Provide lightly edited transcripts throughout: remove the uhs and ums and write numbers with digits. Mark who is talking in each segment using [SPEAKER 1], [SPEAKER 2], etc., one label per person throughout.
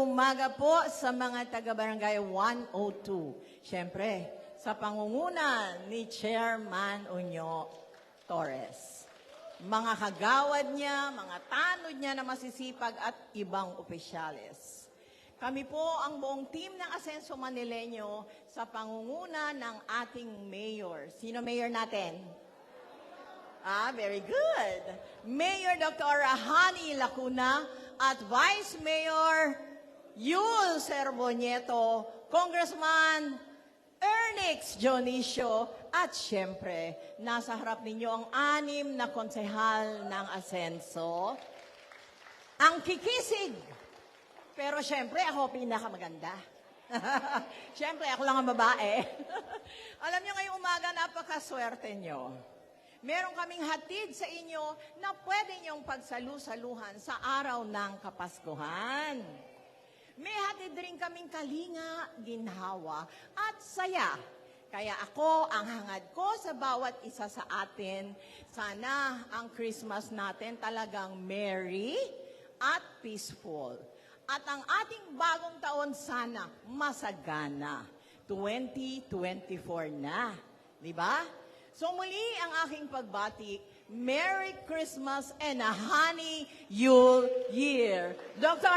[SPEAKER 1] umaga po sa mga taga-barangay 102. Siyempre, sa pangunguna ni Chairman Unyo Torres. Mga kagawad niya, mga tanod niya na masisipag at ibang opisyales. Kami po ang buong team ng Asenso Manileño sa pangunguna ng ating mayor. Sino mayor natin? Very good. Mayor Dr. Hani Lacuna at Vice Mayor Yul Servonieto, Congressman Ernix Dionisio, at siyempre, nasa harap ninyo ang 6 na konsehal ng Asenso. Ang kikisig. Pero siyempre, ako pinakamaganda. Siyempre, ako lang ang babae. Alam nyo, ngayong umaga, napakaswerte nyo. Meron kaming hatid sa inyo na pwede niyong pagsalu-saluhan sa araw ng Kapaskuhan. May hatid rin kaming kalinga, ginhawa, at saya. Kaya ako, ang hangad ko sa bawat isa sa atin, sana ang Christmas natin talagang merry at peaceful. At ang ating bagong taon sana masagana. 2024 na. Di ba? So muli ang aking pagbati, Merry Christmas and a Honey Yule Year. Dr.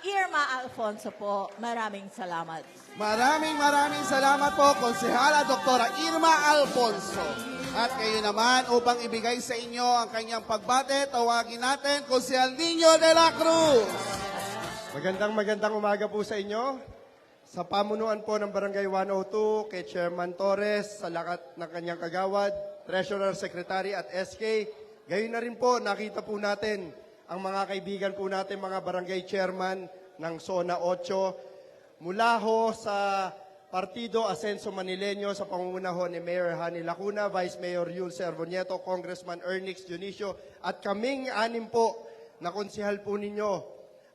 [SPEAKER 1] Irma Alfonso po, maraming salamat.
[SPEAKER 2] Maraming salamat po, Konsehala Dr. Irma Alfonso. At kayo naman, upang ibigay sa inyo ang kanyang pagbate, tawagin natin, Konsehal Nino de la Cruz.
[SPEAKER 3] Magandang umaga po sa inyo. Sa pamunuan po ng Barangay 102, kay Chairman Torres, sa lahat ng kanyang kagawad, Treasurer, Secretary at SK, gayon na rin po, nakita po natin ang mga kaibigan po natin, mga Barangay Chairman ng Zona 8, mula ho sa Partido Asenso Manileño sa pangungunaho ni Mayor Hani Lacuna, Vice Mayor Yul Servonieto, Congressman Ernix Dionisio, at kaming 6 po na konsehal po ninyo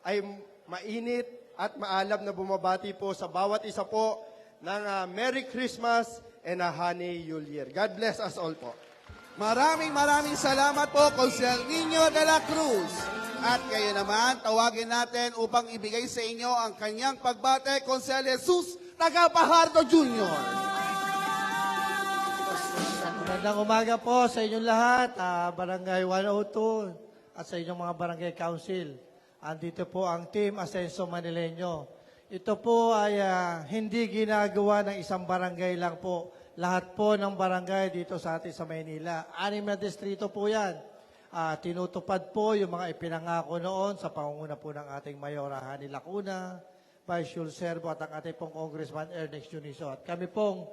[SPEAKER 3] ay mainit at maalam na bumabati po sa bawat isa po ng Merry Christmas and a Honey Yule Year. God bless us all po.
[SPEAKER 2] Maraming salamat po, Konsehal Nino de la Cruz. At kayo naman, tawagin natin upang ibigay sa inyo ang kanyang pagbate, Konsehal Jesus Tagapajardo Jr.
[SPEAKER 4] Magandang umaga po sa inyong lahat, Barangay 102 at sa inyong mga Barangay Council. Andito po ang Team Asenso Manileño. Ito po ay hindi ginagawa ng isang barangay lang po. Lahat po ng barangay dito sa atin sa Maynila. 6 na distrito po yan. Tinutupad po yung mga ipinangako noon sa pangunguna po ng ating Mayor Hani Lacuna, Vice Yul Servo at ang ating pong Congressman Ernix Dionisio. At kami pong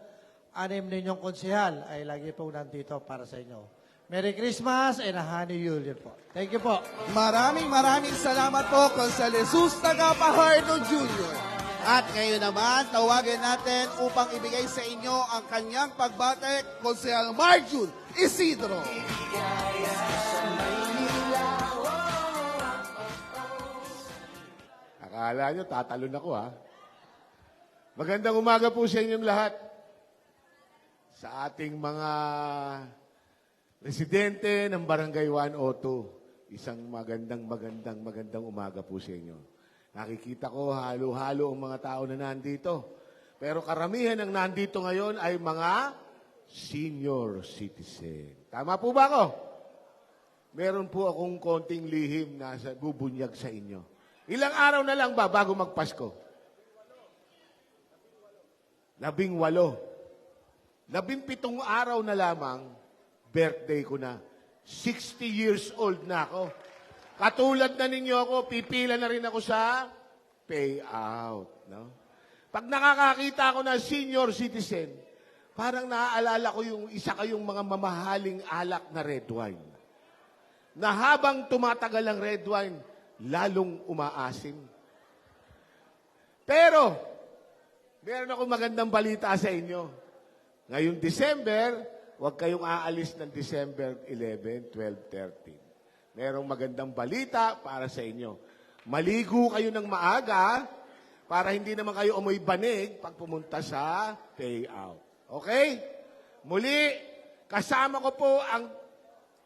[SPEAKER 4] 6 ninyong konsehal ay lagi po nandito para sa inyo. Merry Christmas and a Honey Yule Year po. Thank you po.
[SPEAKER 2] Maraming salamat po, Konsehal Jesus Tagapajardo Jr. At ngayon naman, tawagin natin upang ibigay sa inyo ang kanyang pagbate, Konsehal Marjun Isidro.
[SPEAKER 5] Akala nyo, tatalon ako ha. Magandang umaga po sa inyong lahat. Sa ating mga residente ng Barangay 102, isang magandang umaga po sa inyo. Nakikita ko halo-halo ang mga tao na nandito. Pero karamihan ng nandito ngayon ay mga senior citizen. Tama po ba ako? Meron po akong konting lihim na bubunyag sa inyo. Ilang araw na lang ba bago magpasko? 18. 17 araw na lamang, birthday ko na. 60 years old na ako. Katulad na ninyo ako, pipila na rin ako sa payout. No? Pag nakakakita ako ng senior citizen, parang naaalala ko yung isa kayong mga mamahaling alak na red wine. Na habang tumatagal ang red wine, lalong umaasim. Pero, meron akong magandang balita sa inyo. Ngayong December, huwag kayong aalis ng December 11, 12, 13. Merong magandang balita para sa inyo. Maligo kayo ng maaga para hindi naman kayo amoy banig pag pumunta sa payout. Okay? Muli, kasama ko po ang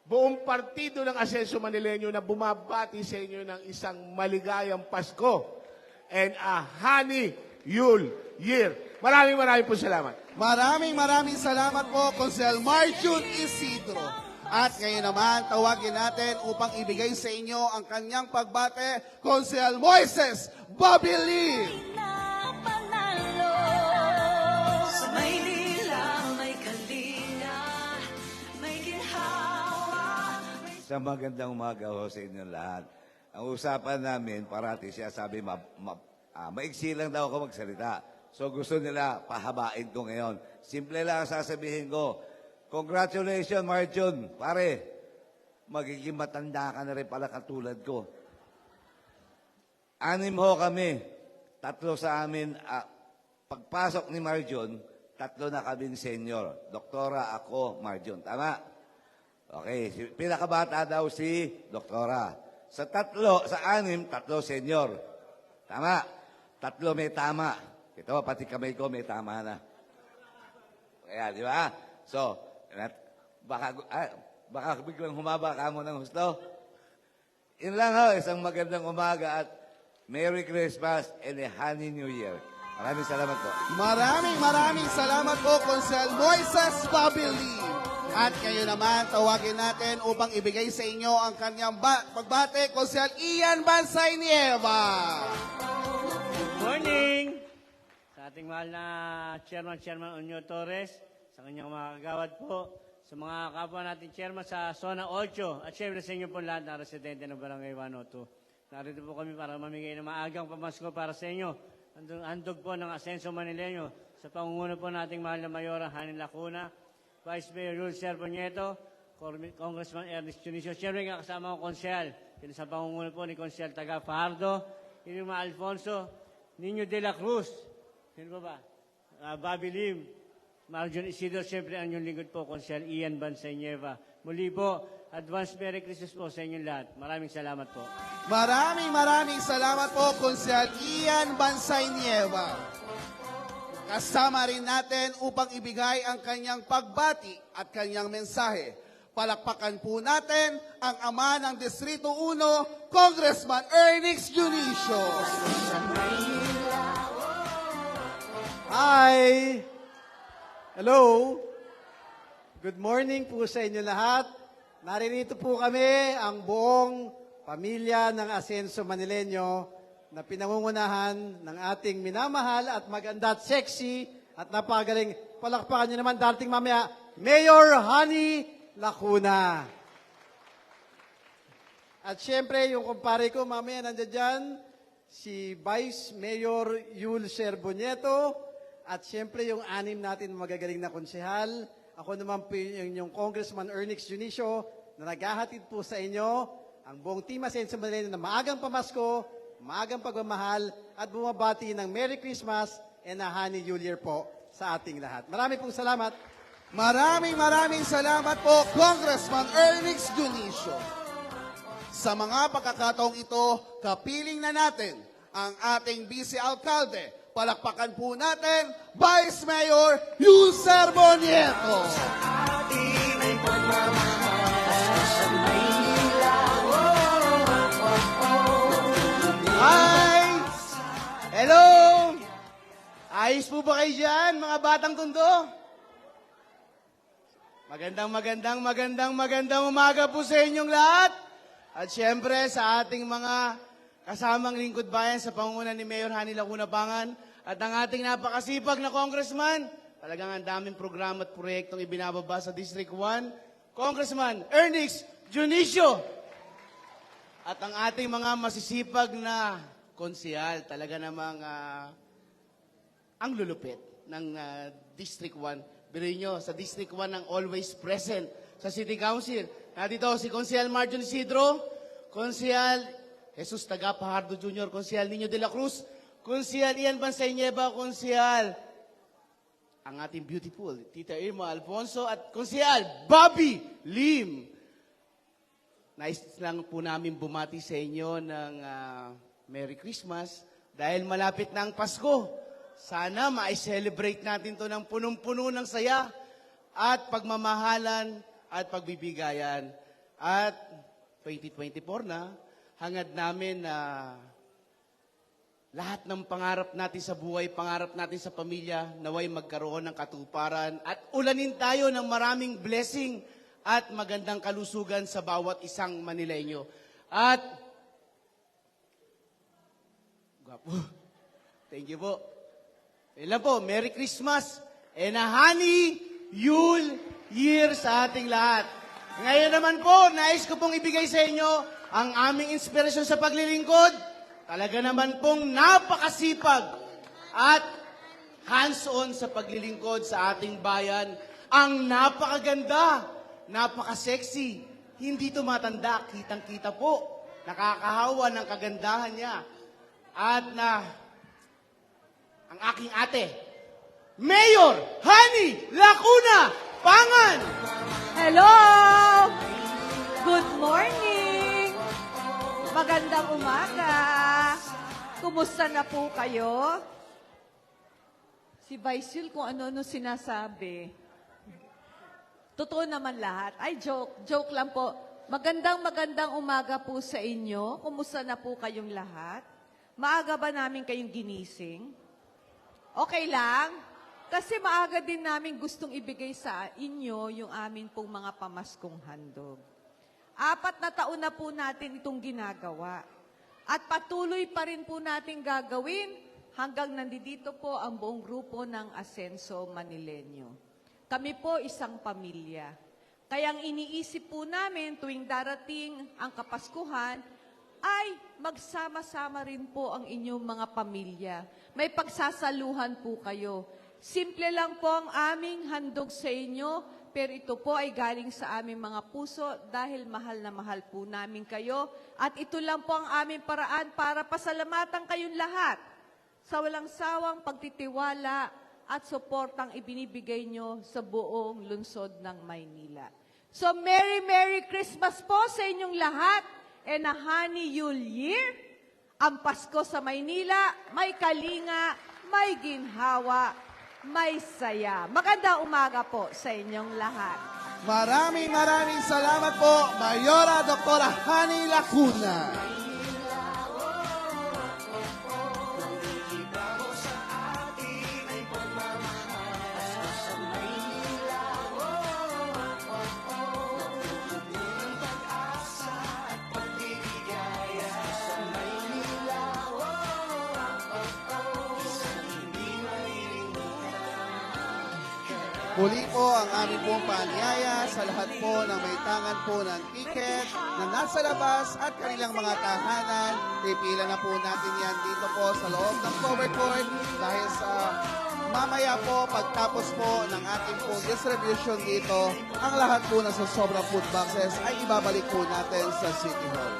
[SPEAKER 5] buong partido ng Asenso Manileño na bumabati sa inyo ng isang maligayang Pasko and a honey Yule year. Maraming po salamat.
[SPEAKER 2] Maraming salamat po, Konsehal Marjun Isidro. At ngayon naman, tawagin natin upang ibigay sa inyo ang kanyang pagbate, Konsehal Moises Bobby Lee.
[SPEAKER 6] Sa Maynila, may kalinga, may ginhawa,
[SPEAKER 7] Sa magandang umaga ho sa inyo lahat. Ang usapan namin, parati siya sabi, maiksi lang daw ako magsalita. So gusto nila, pahabain ko ngayon. Simple lang ang sasabihin ko. Congratulations, Marjun. Pare, magiging matanda ka na rin pala katulad ko. 6 ho kami. 3 sa amin. Pagpasok ni Marjun, 3 na kaming senior. Doktora, ako, Marjun. Tama? Okay, pinakabata daw si Doktora. Sa 6, 3 senior. Tama? 3 may tama. Ito, pati kamay ko may tama na. Kaya, di ba? So, baka biglang humaba ka mo ng gusto. Yun lang ho, isang magandang umaga at Merry Christmas and a Happy New Year. Maraming salamat po.
[SPEAKER 2] Maraming salamat po, Konsehal Moises Bobby Lee. At kayo naman, tawagin natin upang ibigay sa inyo ang kanyang pagbate, Konsehal Ian Bansay Nieva.
[SPEAKER 8] Good morning! Sa ating mahal na Chairman Onyo Torres, sa kanyang mga kagawad po, sa mga kapwa natin Chairman sa Zona 8, at syempre sa inyo po lahat na residente ng Barangay 102. Narito po kami para mamigay ng maagang pamasko para sa inyo. Handog po ng Asenso Manileño sa pangunguna po nating mahal na Mayora Hanin Lacuna, Vice Mayor Yul Servo Nieto, Congressman Ernest Junicio, syempre nga kasama ko konsehal, sa pangunguna po ni Konsehal Taga Fajardo, Irma Alfonso, Niño de la Cruz, sino ba? Bobby Lim, Marjun Isidro, siyempre ang inyong lingkod po, Konsehal Ian Bansay Nieva. Muli po, advance Merry Christmas po sa inyong lahat. Maraming salamat po.
[SPEAKER 2] Maraming salamat po, Konsehal Ian Bansay Nieva. Kasama rin natin upang ibigay ang kanyang pagbati at kanyang mensahe. Palakpakan po natin ang ama ng Distrito 1, Congressman Ernest Junicio.
[SPEAKER 4] Hi! Hello! Good morning po sa inyo lahat. Naririto po kami, ang buong pamilya ng Asenso Manileño na pinangungunahan ng ating minamahal at maganda at sexy at napagaling. Palakpakan nyo naman dating mamaya, Mayor Honey Lacuna. At syempre, yung kumpare ko mamaya nandiyan dyan, si Vice Mayor Yul Servo Nieto, at syempre yung 6 natin magagaling na konsehal. Ako naman po yung Congressman Ernest Junicio na naghahatid po sa inyo ang buong Team Asenso Manileño na maagang pamasko, maagang pagmamahal at bumabati ng Merry Christmas and a Happy New Year po sa ating lahat. Maraming pong salamat.
[SPEAKER 2] Maraming salamat po, Congressman Ernest Junicio. Sa mga pagkakataong ito, kapiling na natin ang ating Vice Alcalde. Palakpakan po natin, Vice Mayor Yusser Bonieto.
[SPEAKER 9] Hi! Hello! Ayos po ba kayo dyan, mga batang tondo? Magandang umaga po sa inyong lahat. At syempre sa ating mga kasamang lingkod bayan sa pangunguna ni Mayor Honey Lacuna Pangan at ang ating napakasipag na congressman. Talagang ang daming programa at proyektong ibinababa sa District 1. Congressman Ernest Junicio. At ang ating mga masisipag na konsehal, talaga namang ang lulupit ng District 1. Biruin nyo, sa District 1 ang always present sa City Council. Nandito si Konsehal Marjun Isidro, Konsehal Jesus Taga Fajardo Jr., Konsehal Niño de la Cruz, Konsehal Ian Bansay Nieva, Konsehal ang ating beautiful Tita Irma Alfonso at Konsehal Bobby Lim. Nais lang po namin bumati sa inyo ng Merry Christmas dahil malapit na ang Pasko. Sana ma-celebrate natin to ng punong-puno ng saya at pagmamahalan at pagbibigayan. At 2024 na, hangad namin na lahat ng pangarap natin sa buhay, pangarap natin sa pamilya, naway magkaroon ng katuparan at ulanin tayo ng maraming blessing at magandang kalusugan sa bawat isang Manileño. At, gwapo. Thank you po. Yun lang po, Merry Christmas and a Happy Yule Year sa ating lahat. Ngayon naman po, nais ko pong ibigay sa inyo ang aming inspirasyon sa paglilingkod. Talaga naman pong napakasipag at hands-on sa paglilingkod sa ating bayan. Ang napakaganda, napaka-sexy, hindi tumatanda, kitang-kita po. Nakakahawa ng kagandahan niya. At ang aking ate, Mayor Hani Lacuna Pangan!
[SPEAKER 1] Hello! Good morning! Magandang umaga! Kumusta na po kayo? Si Vice kung ano-ano sinasabi. Totoo naman lahat. Ay, joke. Joke lang po. Magandang umaga po sa inyo. Kumusta na po kayong lahat? Maaga ba namin kayong ginising? Okay lang? Kasi maaga din namin gustong ibigay sa inyo yung amin pong mga pamaskong handog. 4 na taon na po natin itong ginagawa. At patuloy pa rin po natin gagawin hanggang nandito po ang buong grupo ng Asenso Manileño. Kami po isang pamilya. Kaya ang iniisip po namin tuwing darating ang Kapaskuhan ay magsama-sama rin po ang inyong mga pamilya. May pagsasaluhan po kayo. Simple lang po ang aming handog sa inyo, pero ito po ay galing sa aming mga puso dahil mahal na mahal po namin kayo. At ito lang po ang aming paraan para pasalamatan kayong lahat sa walang sawang pagtitiwala at suportang ibinibigay nyo sa buong lungsod ng Maynila. So, Merry Christmas po sa inyong lahat and a Happy Yule Year. Ang Pasko sa Maynila, may kalinga, may ginhawa, may saya. Magandang umaga po sa inyong lahat.
[SPEAKER 2] Maraming salamat po, Mayora Dr. Hani Lacuna. Muli po ang aming pong paanyaya sa lahat po ng may tangan po ng ticket na nasa labas at kanilang mga tahanan. Pipila na po natin yan dito po sa loob ng cover court dahil sa mamaya po pagtapos po ng ating pong distribution dito, ang lahat po na sa sobrang food boxes ay ibabalik po natin sa City Hall.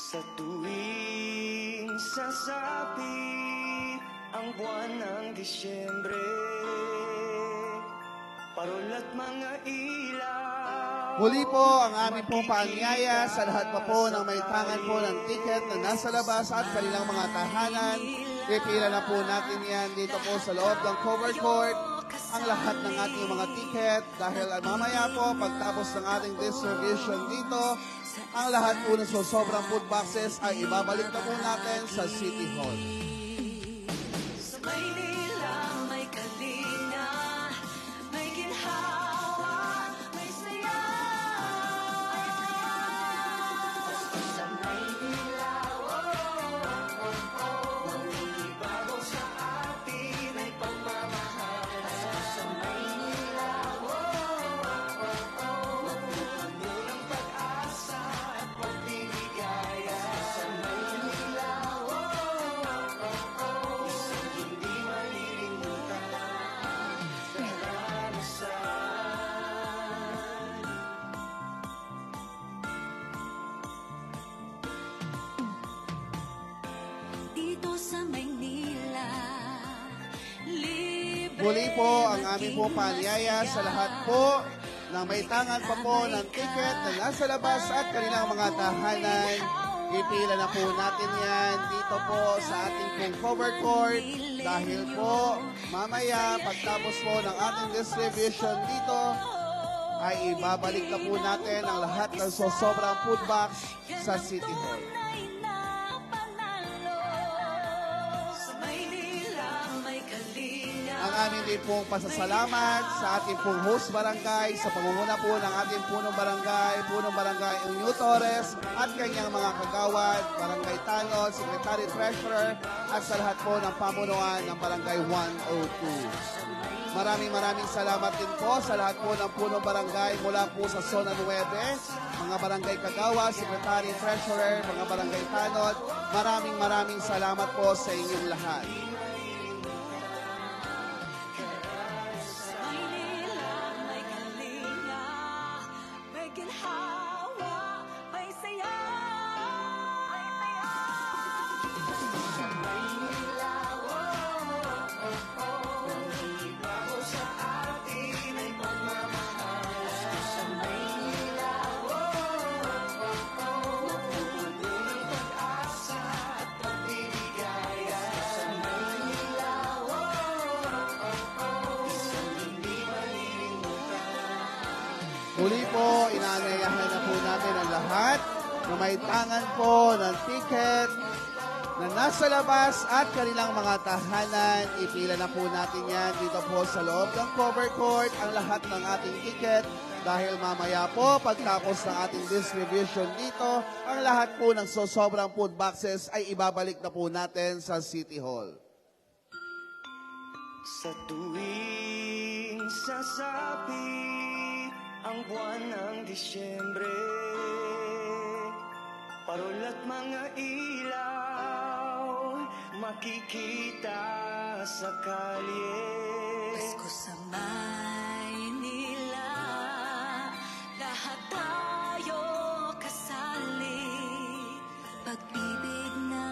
[SPEAKER 6] Sa tuwing sasapi ang buwan ng Disyembre, parol at mga ilaw.
[SPEAKER 2] Muli po ang aming pong paanyaya sa lahat pa po ng may tangan po ng ticket na nasa labas at kanilang mga tahanan. Pipila na po natin yan dito po sa loob ng cover court ang lahat ng ating mga ticket dahil mamaya po pagtapos ng ating distribution dito, ang lahat po ng sobrang food boxes ay ibabalik na po natin sa City Hall.
[SPEAKER 6] Sa Maynila may kalinga, may ginhawa, may saya. Sa Maynila, mangibabaw sa atin ay pagmamahal. Sa Maynila, puno ng pag-asa at pagbiligaya. Sa Maynila,
[SPEAKER 2] Muli po ang aming po paanyaya sa lahat po na may tangan pa po ng ticket na nasa labas at kanilang mga tahanan. Ipila na po natin yan dito po sa ating pong cover court dahil po mamaya pagtapos po ng ating distribution dito ay ibabalik na po natin ang lahat ng sobrang food box sa City Hall. Ang aming din pong pasasalamat sa ating pong host barangay, sa pangunguna po ng ating punong barangay Unyo Torres at kanyang mga kagawad, barangay tanod, secretary treasurer at sa lahat po ng pamunuan ng barangay 102. Maraming salamat din po sa lahat po ng punong barangay mula po sa Zona 9, mga barangay kagawa, secretary treasurer, mga barangay tanod. Maraming salamat po sa inyong lahat. Muli po, inaanyayahan na po natin ang lahat na may tangan po ng ticket na nasa labas at kanilang mga tahanan. Ipila na po natin yan dito po sa loob ng cover court ang lahat ng ating ticket dahil mamaya po pagtapos ng ating distribution dito, ang lahat po ng sobrang food boxes ay ibabalik na po natin sa City Hall.
[SPEAKER 6] Sa tuwing sasabi ang buwan ng Disyembre, parol at mga ilaw makikita sa kalye.
[SPEAKER 10] Pasko sa Maynila, lahat tayo kasali. Pag-ibig na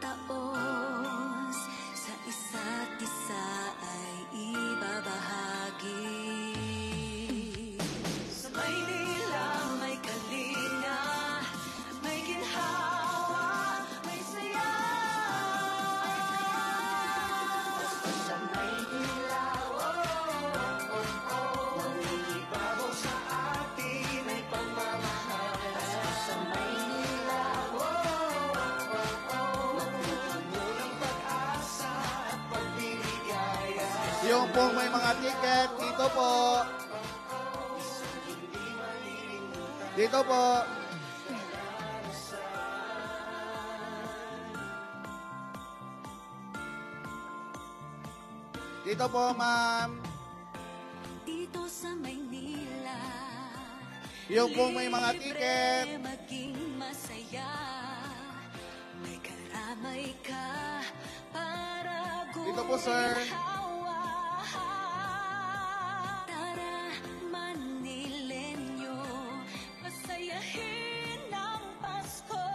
[SPEAKER 10] taos sa isa't isa ay ibabahagi. Sa Maynila may kalinga, may ginhawa, may saya. Sa Maynila,
[SPEAKER 6] Nangingibabaw sa atin ay pagmamahal. Sa Maynila, magpupuno ng pag-asa at pagbiligaya.
[SPEAKER 2] Yung pong may mga ticket, dito po. Dito po. Dito po, ma'am.
[SPEAKER 10] dito sa Maynila,
[SPEAKER 2] Yung pong may mga ticket.
[SPEAKER 10] maging masaya. May karamay ka para
[SPEAKER 2] Dito po, sir.
[SPEAKER 10] gumawa. Tara, Manilenyo, masayahin ang Pasko.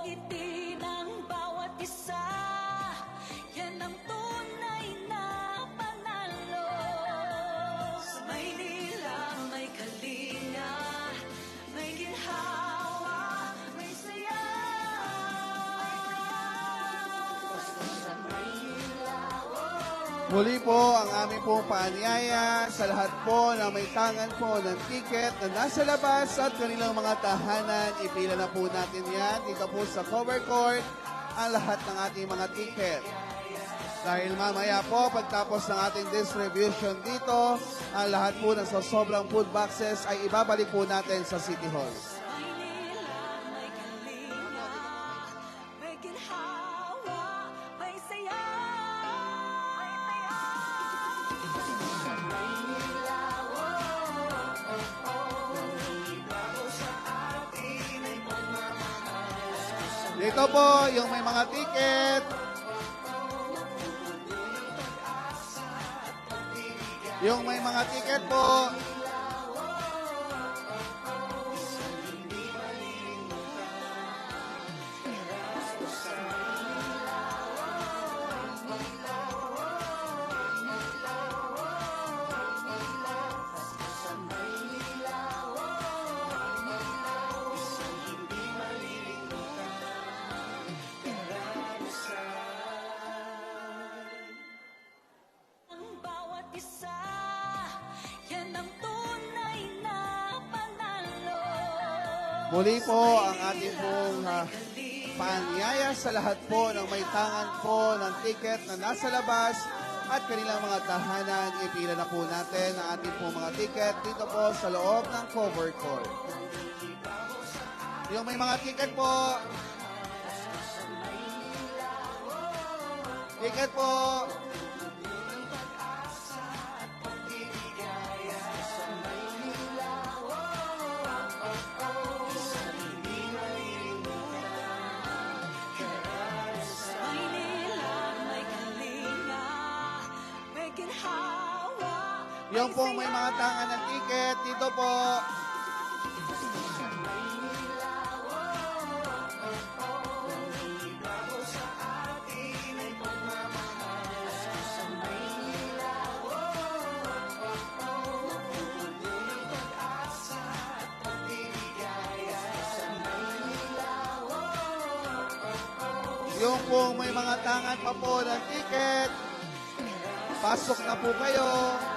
[SPEAKER 10] Ngiti ng bawat isa, yan ang tunay na panalo. Sa Maynila may kalinga, may ginhawa, may saya.
[SPEAKER 2] Muli po ang aming pong paanyaya sa lahat po na may tangan po ng ticket na nasa labas at kanilang mga tahanan. Ipila na po natin yan dito po sa cover court ang lahat ng ating mga ticket. Dahil mamaya po pagtapos ng ating distribution dito, ang lahat po ng sobrang food boxes ay ibabalik po natin sa City Hall.
[SPEAKER 10] Maynila may kalinga, may ginhawa, may saya.
[SPEAKER 2] Dito po yung may mga ticket. Yung may mga ticket po. Muli po ang ating pong paanyaya sa lahat po ng may tangan po ng ticket na nasa labas at kanilang mga tahanan. Ipila na po natin ang ating pong mga ticket dito po sa loob ng cover court. Yung may mga ticket po, ticket po.
[SPEAKER 10] Maynila, may kalinga, may ginhawa,
[SPEAKER 2] Yung pong may mga tangan ng ticket, dito po. Yung pong may mga tangan pa po ng ticket, pasok na po kayo.